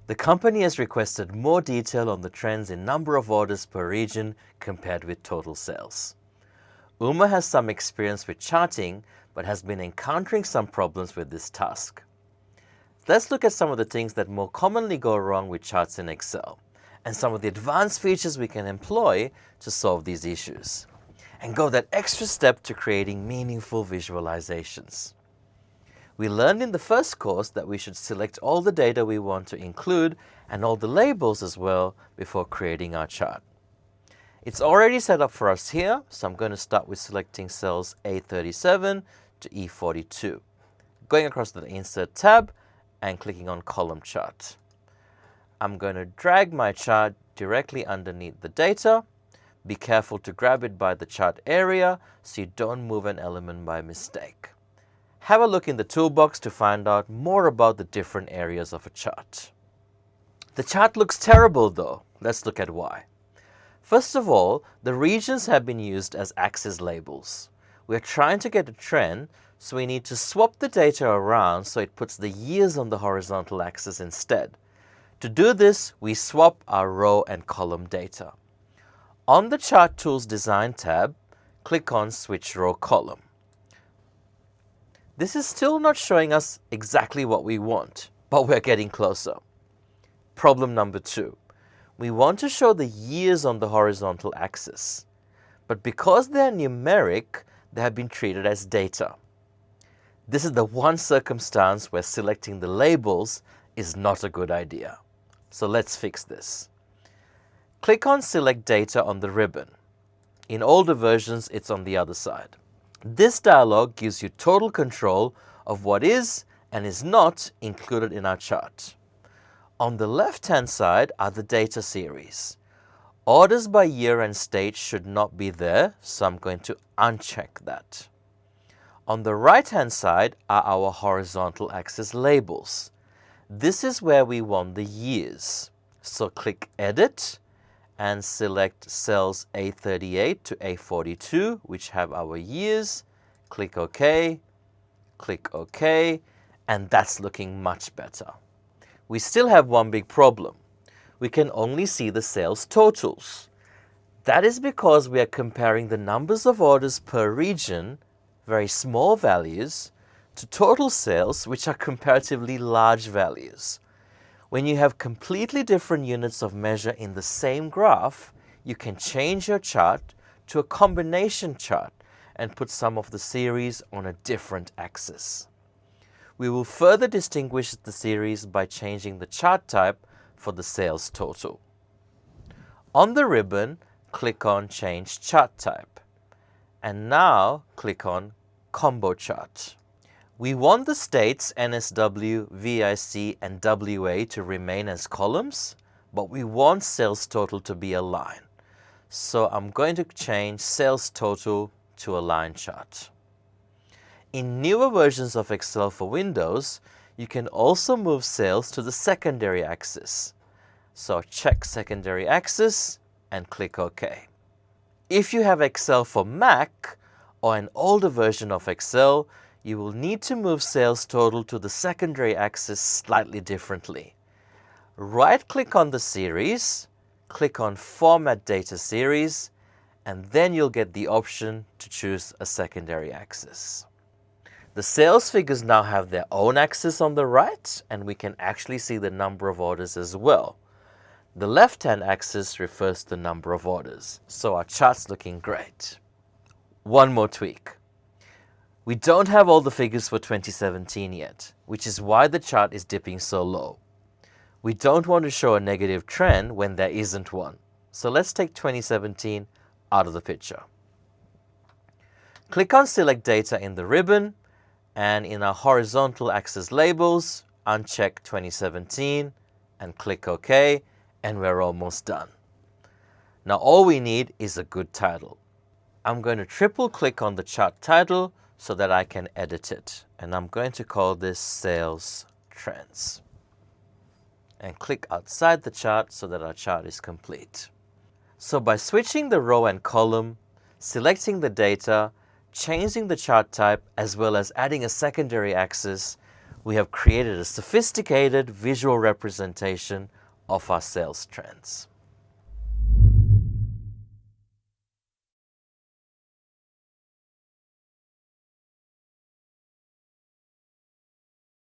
The company has requested more detail on the trends in number of orders per region compared with total sales. Uma has some experience with charting, but has been encountering some problems with this task. Let's look at some of the things that more commonly go wrong with charts in Excel, and some of the advanced features we can employ to solve these issues, and go that extra step to creating meaningful visualizations. We learned in the first course that we should select all the data we want to include and all the labels as well before creating our chart. It's already set up for us here, so I'm going to start with selecting cells A37 to E42, going across to the Insert tab and clicking on Column Chart. I'm going to drag my chart directly underneath the data. Be careful to grab it by the chart area so you don't move an element by mistake. Have a look in the toolbox to find out more about the different areas of a chart. The chart looks terrible though. Let's look at why. First of all, the regions have been used as axis labels. We're trying to get a trend, so we need to swap the data around so it puts the years on the horizontal axis instead. To do this, we swap our row and column data. On the Chart Tools Design tab, click on Switch Row Column. This is still not showing us exactly what we want, but we're getting closer. Problem number 2. We want to show the years on the horizontal axis, but because they are numeric, they have been treated as data. This is the one circumstance where selecting the labels is not a good idea. So let's fix this. Click on Select Data on the ribbon. In older versions, it's on the other side. This dialog gives you total control of what is and is not included in our chart. On the left-hand side are the data series. Orders by year and state should not be there, so I'm going to uncheck that. On the right-hand side are our horizontal axis labels. This is where we want the years. So click Edit and select cells A38 to A42, which have our years. Click OK, and that's looking much better. We still have one big problem. We can only see the sales totals. That is because we are comparing the numbers of orders per region, very small values, to total sales, which are comparatively large values. When you have completely different units of measure in the same graph, you can change your chart to a combination chart and put some of the series on a different axis. We will further distinguish the series by changing the chart type for the sales total. On the ribbon, click on Change Chart Type. And now click on Combo Chart. We want the states NSW, VIC, and WA to remain as columns, but we want sales total to be a line. So I'm going to change sales total to a line chart. In newer versions of Excel for Windows, you can also move sales to the secondary axis. So check secondary axis and click OK. If you have Excel for Mac or an older version of Excel, you will need to move sales total to the secondary axis slightly differently. Right-click on the series, click on Format Data Series, and then you'll get the option to choose a secondary axis. The sales figures now have their own axis on the right, and we can actually see the number of orders as well. The left-hand axis refers to the number of orders, so our chart's looking great. One more tweak. We don't have all the figures for 2017 yet, which is why the chart is dipping so low. We don't want to show a negative trend when there isn't one, so let's take 2017 out of the picture. Click on Select Data in the ribbon, and in our horizontal axis labels, uncheck 2017 and click OK, and we're almost done. Now all we need is a good title. I'm going to triple click on the chart title so that I can edit it, and I'm going to call this Sales Trends. And click outside the chart so that our chart is complete. So by switching the row and column, selecting the data, changing the chart type, as well as adding a secondary axis, we have created a sophisticated visual representation of our sales trends.